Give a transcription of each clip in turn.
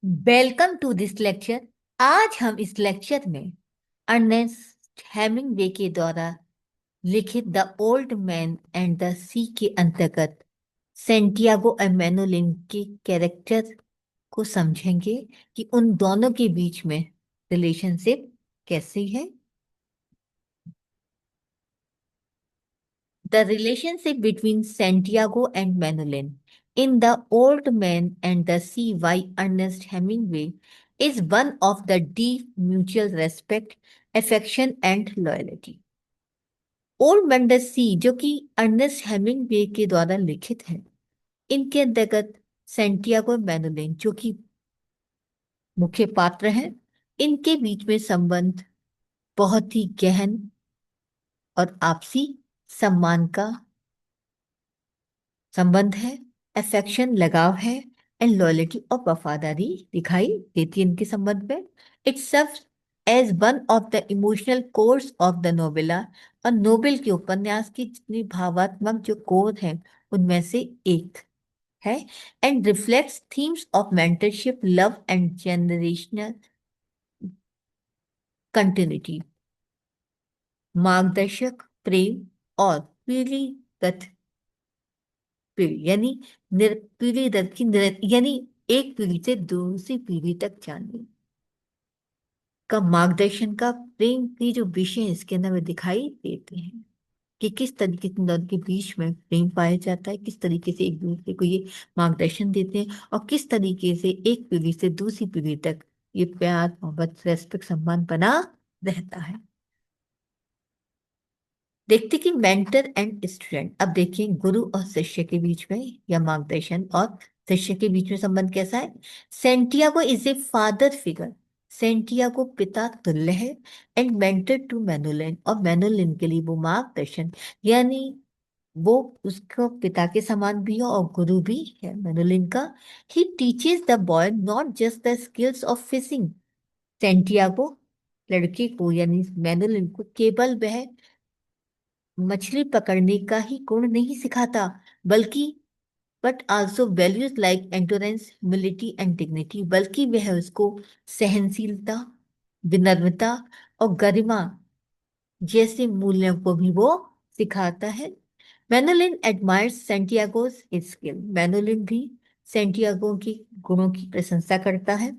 Welcome to this lecture. आज हम इस लेक्चर में अर्नेस्ट हेमिंगवे के द्वारा लिखित the old man and the sea के अंतर्गत सेंटियागो और मैनोलिन के कैरेक्टर को समझेंगे कि उन दोनों के बीच में रिलेशनशिप कैसी है। The relationship between Santiago and Manolin in The Old Man and the Sea by Ernest Hemingway is one of the deep mutual respect, affection and loyalty. Old man the sea जो कि Ernest Hemingway के द्वारा लिखित है, इनके अंतर्गत Santiago और मैनोलिन जो कि मुख्य पात्र हैं, इनके बीच में संबंध बहुत ही गहन और आपसी सम्मान का संबंध है, अफेक्शन लगाव है एंड लॉयल्टी और वफादारी दिखाई देती है इनके संबंध में। It serves as one of the emotional course of the novella, और नोबेल के उपन्यास की जितनी भावात्मक जो कोर है उनमें से एक है, and reflects themes of mentorship, love and generational continuity, मार्गदर्शक प्रेम और पीढ़ीगत पीढ़ी यानी पीढ़ी दर की यानी एक पीढ़ी से दूसरी पीढ़ी तक जानने का मार्गदर्शन का प्रेम की जो विषय है इसके अंदर में दिखाई देते हैं कि किस तरीके से इन दोनों के बीच में प्रेम पाया जाता है, किस तरीके से एक दूसरे को ये मार्गदर्शन देते हैं और किस तरीके से एक पीढ़ी से दूसरी पीढ़ी तक ये प्यार मोहब्बत रेस्पेक्ट सम्मान बना रहता है। देखते कि मेंटर एंड स्टूडेंट, अब देखिए गुरु और शिष्य के बीच में या मार्गदर्शन और शिष्य के बीच में संबंध कैसा है। Santiago is a father figure, Santiago पिता तुल्य है, एंड मेंटर टू मैनुलिन, और मैनुलिन के लिए वो मार्गदर्शन यानी वो उसको पिता के समान भी है और गुरु भी है मैनुलिन का। He teaches the boy not just the skills of fishing, Santiago लड़के को यानी मैनुलिन को केवल वह मछली पकड़ने का ही गुण नहीं सिखाता, बल्कि but also values like endurance, humility and dignity, बल्कि वह उसको सहनशीलता, विनम्रता और गरिमा जैसे मूल्यों को भी वो सिखाता है। मैनोलिन एडमायर्स सेंटियागोस स्किल, मैनोलिन भी सेंटियागो की गुणों की प्रशंसा करता है।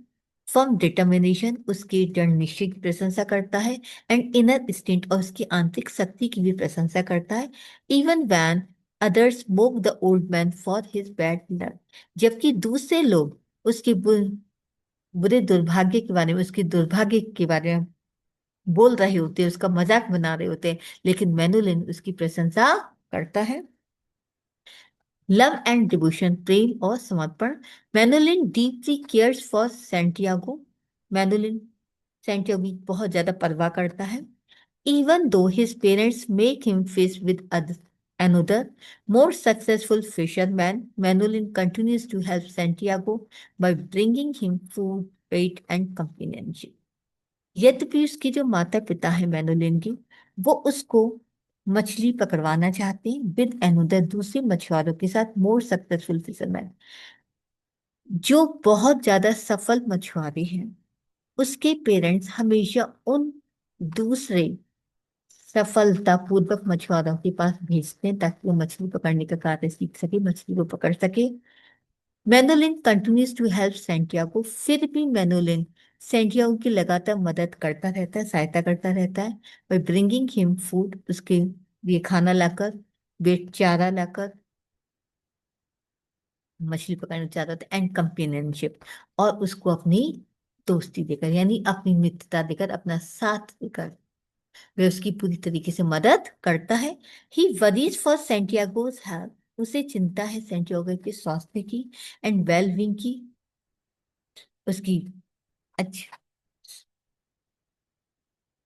फर्म डिटर्मिनेशन, उसकी दृढ़ निश्चय की प्रशंसा करता है, एंड इनर स्टेंट और उसकी आंतरिक शक्ति की भी प्रशंसा करता है। Even when others mock the old man for his bad luck, जबकि दूसरे लोग उसके बुरे दुर्भाग्य के बारे में, उसके दुर्भाग्य के बारे में बोल रहे होते हैं, उसका मजाक बना रहे होते हैं, लेकिन मैनुलिन उसकी प्रशंसा करता है। लव एंड डिवोशन, प्रेम और समर्पण, Manolin deeply cares for Santiago, Manolin Santiago की बहुत ज्यादा परवाह करता है। Even though his parents make him fish with another more successful fisherman, Manolin continues to help Santiago by bringing him food, bait and companionship. यद्यपि उसके जो माता पिता है मैनोलिन के, वो उसको मछली पकड़वाना चाहते हैं विद अनदर, दूसरे मछुआरों के साथ, मोर सक्सेसफुल फिशरमैन, जो बहुत ज्यादा सफल मछुआरे हैं। उसके पेरेंट्स हमेशा उन दूसरे सफलतापूर्वक मछुआरों के पास भेजते हैं ताकि वो मछली पकड़ने का कार्य सीख सके, मछली को पकड़ सके। मैनोलिन कंटिन्यूज टू हेल्प सेंटियागो, फिर भी मैनोलिन सेंटियागो की लगातार मदद करता रहता है, सहायता करता रहता है, बाय ब्रिंगिंग हिम फूड, उसके लिए खाना लाकर, वेट चारा लाकर, मछली पकड़ने चाहता था, एंड कंपेनियनशिप, और उसको अपनी दोस्ती देकर यानी अपनी मित्रता देकर, अपना साथ देकर वे उसकी पूरी तरीके से मदद करता है। ही वरीज फॉर सेंटियागोज हेल्थ, उसे चिंता है सेंटियागो के स्वास्थ्य की एंड वेलबींग की, उसकी अच्छा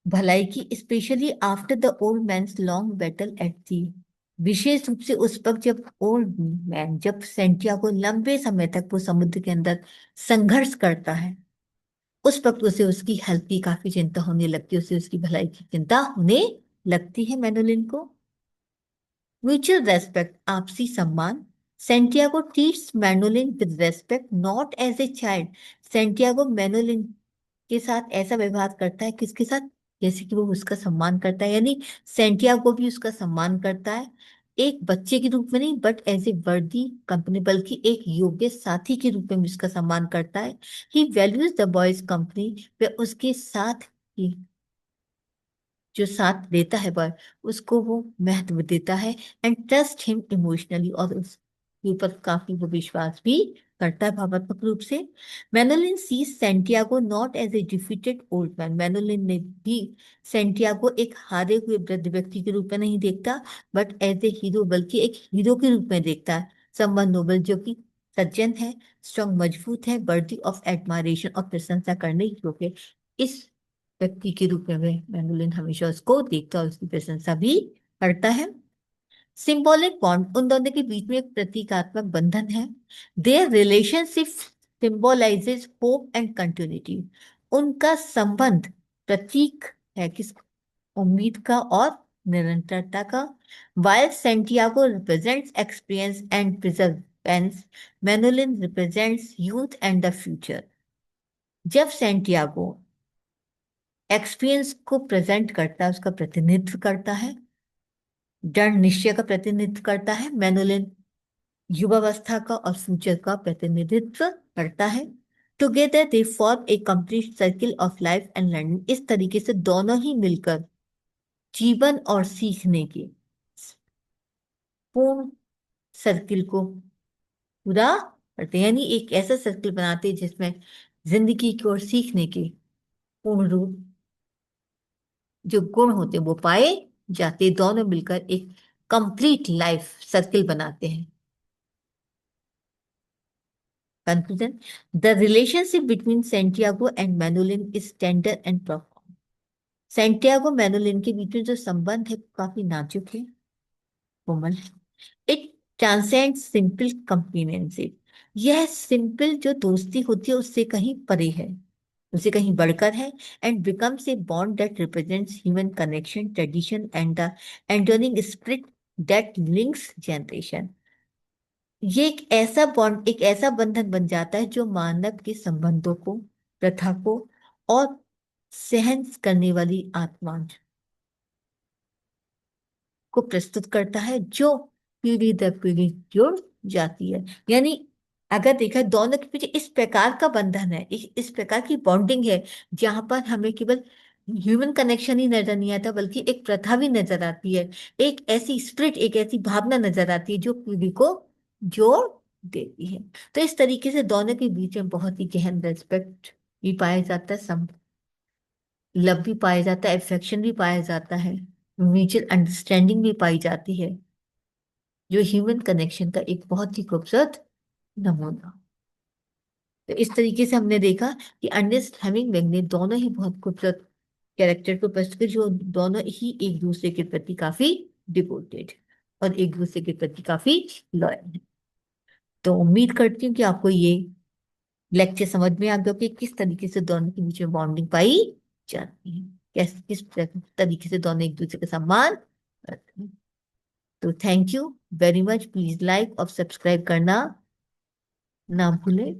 भलाई की, specially after the old man's long battle at sea, विशेष रूप से उस वक्त जब ओल्ड मैन, जब सेंटियागो लंबे समय तक वो समुद्र के अंदर संघर्ष करता है, उस वक्त उसे उसकी हेल्थ की काफी चिंता होने लगती है, उसे उसकी भलाई की चिंता होने लगती है मैनोलिन को। म्यूचुअल रेस्पेक्ट, आपसी सम्मान, Santiago treats Manolin with respect not as a child. Santiago Manolin के साथ ऐसा व्यवहार करता है, किसके साथ, जैसे कि वो उसका सम्मान करता है, यानी सेंटियागो भी उसका सम्मान करता है, एक बच्चे के रूप में नहीं बट एज ए वर्दी कंपनी, बल्कि एक योग्य साथी के रूप में भी उसका सम्मान करता है। ही वैल्यूज द बॉयज कंपनी, वे उसके साथ ही जो साथ देता है बॉय, उसको वो महत्व देता है। एंड ट्रस्ट हिम इमोशनली, और उसके ऊपर काफी वो विश्वास भी करता है भावनात्मक रूप से। Manolin sees Santiago not as a defeated old man. Manolin ने भी सेंटियागो एक हारे हुए वृद्ध व्यक्ति के रूप में नहीं देखता, बट एज ए हीरो, बल्कि एक हीरो के रूप में देखता है। समवन नोबल, जो कि सज्जन है, स्ट्रॉन्ग, मजबूत है, वर्दी ऑफ एडमायरेशन, और प्रशंसा करने योग्य। इस व्यक्ति के रूप में वह मैनुलिन हमेशा उसको देखता और उसकी प्रशंसा भी करता है। सिंबॉलिक बॉन्ड, उन दोनों के बीच में एक प्रतीकात्मक बंधन है। Their relationship symbolises hope and continuity. उनका संबंध प्रतीक है किस, उम्मीद का और निरंतरता का। While Santiago represents experience and perseverance, Manolin represents youth and the future. जब सेंटियागो एक्सपीरियंस को प्रेजेंट करता है, उसका प्रतिनिधित्व करता है, दृढ़ निश्चय का प्रतिनिधित्व करता है, मैनुलिन युवावस्था का और फ्यूचर का प्रतिनिधित्व करता है। Together they form A complete circle of life and learning. इस तरीके से दोनों ही मिलकर जीवन और सीखने के पूर्ण सर्किल को पूरा करते हैं, यानी एक ऐसा सर्किल बनाते हैं जिसमें जिंदगी की और सीखने के पूर्ण रूप जो गुण होते हैं वो पाए जाते, दोनों मिलकर एक कंप्लीट लाइफ सर्किल बनाते हैं। Conclusion, the relationship between Santiago and Manolin is tender and profound. Santiago Manolin के बीच में जो संबंध है काफी नाजुक है, कोमल है। It transcend simple companionship. यह सिंपल जो दोस्ती होती है उससे कहीं परे है, उससे कहीं बढ़कर है। And becomes a bond that represents human connection, tradition and the enduring spirit that links generation. ये एक ऐसा बॉन्ड, एक ऐसा बंधन बन जाता है जो मानव के संबंधों को, प्रथा को और सहन करने वाली आत्मा को प्रस्तुत करता है, जो पीढ़ी दर पीढ़ी जुड़ जाती है। यानी अगर देखा दोनों के पीछे इस प्रकार का बंधन है, इस प्रकार की बॉन्डिंग है, जहां पर हमें केवल ह्यूमन कनेक्शन ही नजर नहीं आता, बल्कि एक प्रथा भी नजर आती है, एक ऐसी स्पिरिट, एक ऐसी भावना नजर आती है जो पीढ़ी को जोड़ देती है। तो इस तरीके से दोनों के बीच में बहुत ही गहन रेस्पेक्ट भी पाया जाता है, लव भी पाया जाता है, अफेक्शन भी पाया जाता है, म्यूचुअल अंडरस्टैंडिंग भी पाई जाती है, जो ह्यूमन कनेक्शन का एक बहुत ही खूबसूरत नमूना। तो इस तरीके से हमने देखा कि अर्नेस्ट हेमिंग्वे ने दोनों ही बहुत खूबसूरत कैरेक्टर को प्रस्तुत किया, जो दोनों ही एक दूसरे के प्रति काफी डिवोटेड और एक दूसरे के प्रति काफी लॉयल है। तो उम्मीद करती हूँ कि आपको ये लेक्चर समझ में आ गया कि किस तरीके से दोनों के बीच में बॉन्डिंग पाई जाती है, कैसे किस तरीके से दोनों एक दूसरे का सम्मान करते हैं। तो thank you very much, please like और सब्सक्राइब करना ना भूलें।